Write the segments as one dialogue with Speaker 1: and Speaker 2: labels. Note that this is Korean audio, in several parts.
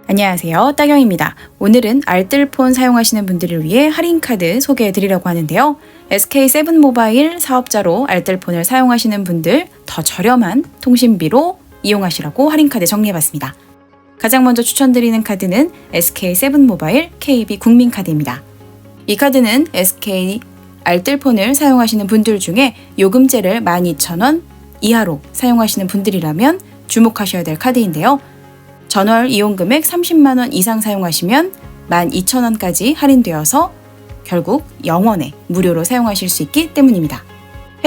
Speaker 1: 안녕하세요, 따경입니다. 오늘은 알뜰폰 사용하시는 분들을 위해 할인카드 소개해 드리려고 하는데요. SK7모바일 사업자로 알뜰폰을 사용하시는 분들 더 저렴한 통신비로 이용하시라고 할인카드 정리해봤습니다. 가장 먼저 추천드리는 카드는 SK7모바일 KB 국민카드입니다. 이 카드는 SK 알뜰폰을 사용하시는 분들 중에 요금제를 12,000원 이하로 사용하시는 분들이라면 주목하셔야 될 카드인데요. 전월 이용금액 30만원 이상 사용하시면 12,000원까지 할인되어서 결국 0원에 무료로 사용하실 수 있기 때문입니다.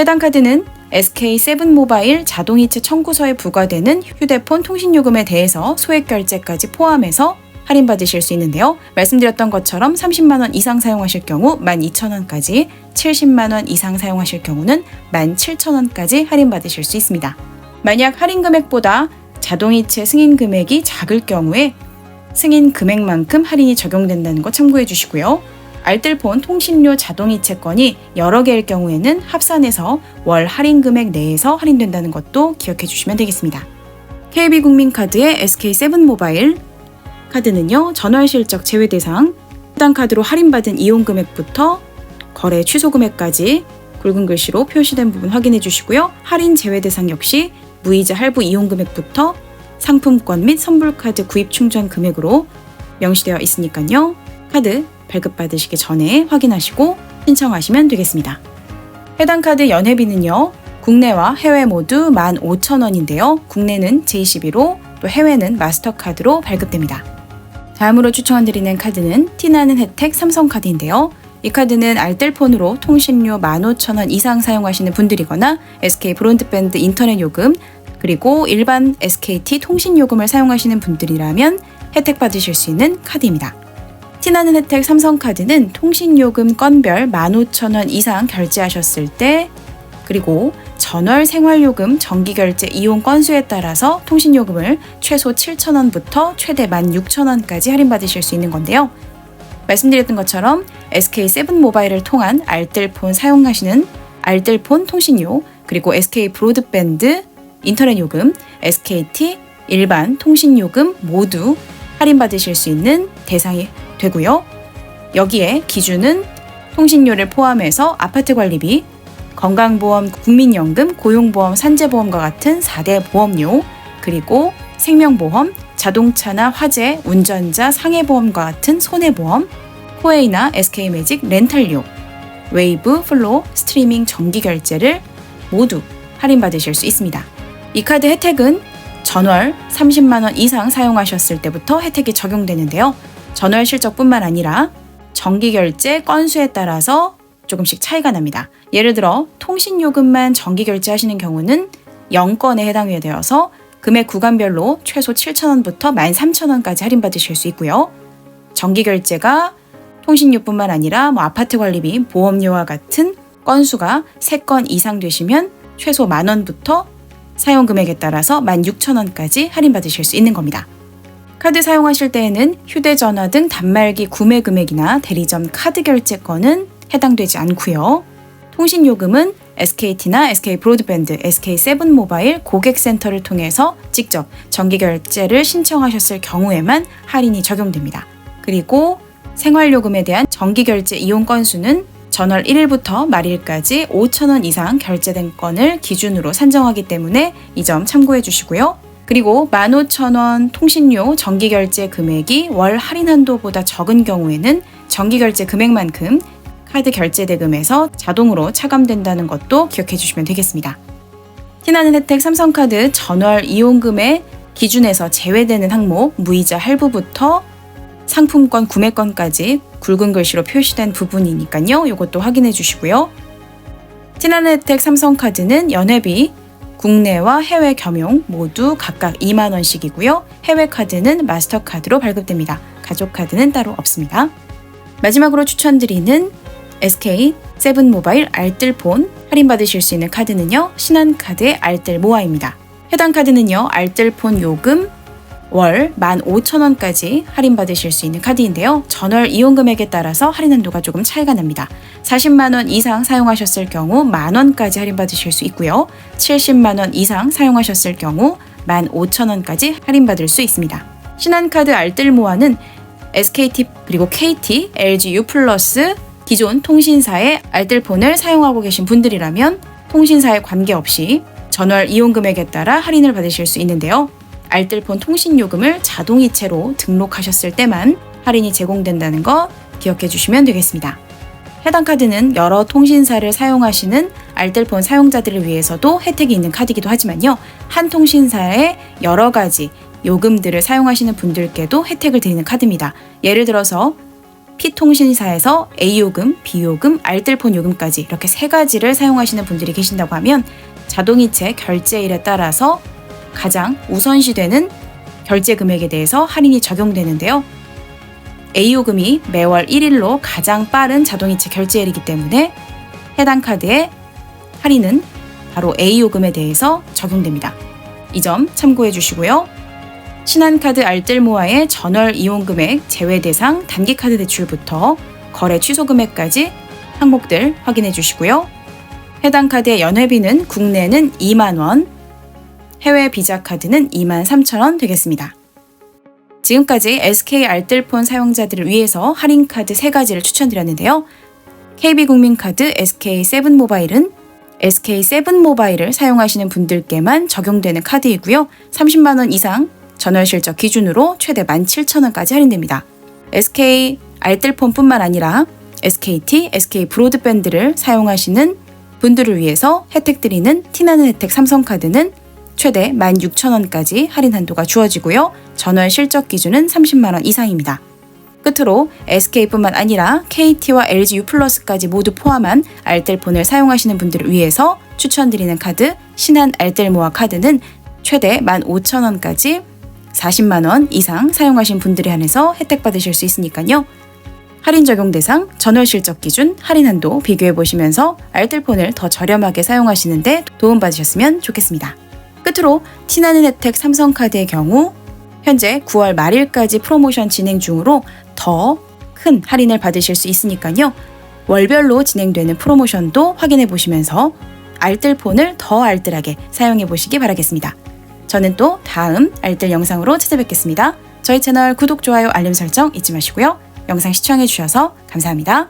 Speaker 1: 해당 카드는 SK7모바일 자동이체 청구서에 부과되는 휴대폰 통신요금에 대해서 소액결제까지 포함해서 할인받으실 수 있는데요. 말씀드렸던 것처럼 30만원 이상 사용하실 경우 12,000원까지, 70만원 이상 사용하실 경우는 17,000원까지 할인받으실 수 있습니다. 만약 할인 금액보다 자동이체 승인 금액이 작을 경우에 승인 금액만큼 할인이 적용된다는 거 참고해 주시고요. 알뜰폰 통신료 자동이체권이 여러 개일 경우에는 합산해서 월 할인 금액 내에서 할인된다는 것도 기억해 주시면 되겠습니다. KB국민카드의 SK7모바일 카드는요, 전월 실적 제외 대상, 해당 카드로 할인받은 이용 금액부터 거래 취소 금액까지 굵은 글씨로 표시된 부분 확인해 주시고요. 할인 제외 대상 역시 무이자 할부 이용 금액부터 상품권 및 선불카드 구입 충전 금액으로 명시되어 있으니까요. 카드 발급받으시기 전에 확인하시고 신청하시면 되겠습니다. 해당 카드 연회비는요, 국내와 해외 모두 15,000원인데요. 국내는 J12로 또 해외는 마스터카드로 발급됩니다. 다음으로 추천드리는 카드는 티나는 혜택 삼성카드인데요. 이 카드는 알뜰폰으로 통신료 15,000원 이상 사용하시는 분들이거나 SK 브로드밴드 인터넷 요금, 그리고 일반 SKT 통신요금을 사용하시는 분들이라면 혜택 받으실 수 있는 카드입니다. 티나는 혜택 삼성카드는 통신요금 건별 15,000원 이상 결제하셨을 때, 그리고 전월 생활요금 정기결제 이용 건수에 따라서 통신요금을 최소 7,000원부터 최대 16,000원까지 할인받으실 수 있는 건데요. 말씀드렸던 것처럼 SK7모바일을 통한 알뜰폰 사용하시는 알뜰폰 통신료, 그리고 SK 브로드밴드 인터넷 요금, SKT 일반 통신요금 모두 할인받으실 수 있는 대상이 되고요. 여기에 기준은 통신료를 포함해서 아파트 관리비, 건강보험, 국민연금, 고용보험, 산재보험과 같은 4대 보험료, 그리고 생명보험, 자동차나 화재, 운전자, 상해보험과 같은 손해보험, 코웨이나 SK매직 렌탈료, 웨이브, 플로, 스트리밍 정기결제를 모두 할인받으실 수 있습니다. 이 카드 혜택은 전월 30만원 이상 사용하셨을 때부터 혜택이 적용되는데요. 전월 실적뿐만 아니라 정기결제 건수에 따라서 조금씩 차이가 납니다. 예를 들어 통신요금만 정기결제하시는 경우는 0건에 해당이 되어서 금액 구간별로 최소 7,000원부터 13,000원까지 할인받으실 수 있고요. 정기결제가 통신료뿐만 아니라 아파트 관리비, 보험료와 같은 건수가 3건 이상 되시면 최소 10,000원부터 사용 금액에 따라서 16,000원까지 할인받으실 수 있는 겁니다. 카드 사용하실 때에는 휴대전화 등 단말기 구매 금액이나 대리점 카드 결제권은 해당되지 않고요. 통신요금은 SKT나 SK 브로드밴드, SK7모바일 고객센터를 통해서 직접 정기결제를 신청하셨을 경우에만 할인이 적용됩니다. 그리고 생활요금에 대한 정기결제 이용 건수는 전월 1일부터 말일까지 5,000원 이상 결제된 건을 기준으로 산정하기 때문에 이 점 참고해 주시고요. 그리고 15,000원 통신료 정기결제 금액이 월 할인 한도보다 적은 경우에는 정기결제 금액만큼 카드 결제 대금에서 자동으로 차감된다는 것도 기억해 주시면 되겠습니다. 티나는 혜택 삼성카드 전월 이용금의 기준에서 제외되는 항목 무이자 할부부터 상품권 구매권까지 굵은 글씨로 표시된 부분이니까요. 이것도 확인해 주시고요. 티나는 혜택 삼성카드는 연회비 국내와 해외 겸용 모두 각각 2만원씩이고요. 해외 카드는 마스터카드로 발급됩니다. 가족카드는 따로 없습니다. 마지막으로 추천드리는 SK7모바일 알뜰폰 할인받으실 수 있는 카드는요, 신한카드의 알뜰모아입니다. 해당 카드는요, 알뜰폰 요금 월 15,000원까지 할인받으실 수 있는 카드인데요. 전월 이용금액에 따라서 할인 한도가 조금 차이가 납니다. 40만원 이상 사용하셨을 경우 만원까지 할인받으실 수 있고요. 70만원 이상 사용하셨을 경우 15,000원까지 할인받을 수 있습니다. 신한카드 알뜰모아는 SKT 그리고 KT, LG U+, 기존 통신사의 알뜰폰을 사용하고 계신 분들이라면 통신사에 관계없이 전월 이용금액에 따라 할인을 받으실 수 있는데요. 알뜰폰 통신요금을 자동이체로 등록하셨을 때만 할인이 제공된다는 거 기억해 주시면 되겠습니다. 해당 카드는 여러 통신사를 사용하시는 알뜰폰 사용자들을 위해서도 혜택이 있는 카드이기도 하지만요. 한 통신사의 여러 가지 요금들을 사용하시는 분들께도 혜택을 드리는 카드입니다. 예를 들어서 P통신사에서 A요금, B요금, 알뜰폰 요금까지 이렇게 세 가지를 사용하시는 분들이 계신다고 하면 자동이체 결제일에 따라서 가장 우선시되는 결제 금액에 대해서 할인이 적용되는데요. A요금이 매월 1일로 가장 빠른 자동이체 결제일이기 때문에 해당 카드의 할인은 바로 A요금에 대해서 적용됩니다. 이 점 참고해 주시고요. 신한카드 알뜰모아의 전월 이용금액, 제외 대상, 단기카드 대출부터 거래 취소 금액까지 항목들 확인해 주시고요. 해당 카드의 연회비는 국내는 2만 원, 해외 비자 카드는 23,000원 되겠습니다. 지금까지 SK 알뜰폰 사용자들을 위해서 할인카드 3가지를 추천드렸는데요. KB국민카드 SK7모바일은 SK7모바일을 사용하시는 분들께만 적용되는 카드이고요. 30만 원 이상 전월 실적 기준으로 최대 17,000원까지 할인됩니다. SK 알뜰폰뿐만 아니라 SKT, SK 브로드밴드를 사용하시는 분들을 위해서 혜택 드리는 티나는 혜택 삼성카드는 최대 16,000원까지 할인 한도가 주어지고요. 전월 실적 기준은 30만 원 이상입니다. 끝으로 SK뿐만 아니라 KT와 LG U+까지 모두 포함한 알뜰폰을 사용하시는 분들을 위해서 추천드리는 카드 신한 알뜰모아 카드는 최대 15,000원까지 40만 원 이상 사용하신 분들에 한해서 혜택 받으실 수 있으니까요. 할인 적용 대상, 전월 실적 기준, 할인 한도 비교해 보시면서 알뜰폰을 더 저렴하게 사용하시는데 도움 받으셨으면 좋겠습니다. 끝으로 티나는 혜택 삼성카드의 경우 현재 9월 말일까지 프로모션 진행 중으로 더 큰 할인을 받으실 수 있으니까요. 월별로 진행되는 프로모션도 확인해 보시면서 알뜰폰을 더 알뜰하게 사용해 보시기 바라겠습니다. 저는 또 다음 알뜰 영상으로 찾아뵙겠습니다. 저희 채널 구독, 좋아요, 알림 설정 잊지 마시고요. 영상 시청해 주셔서 감사합니다.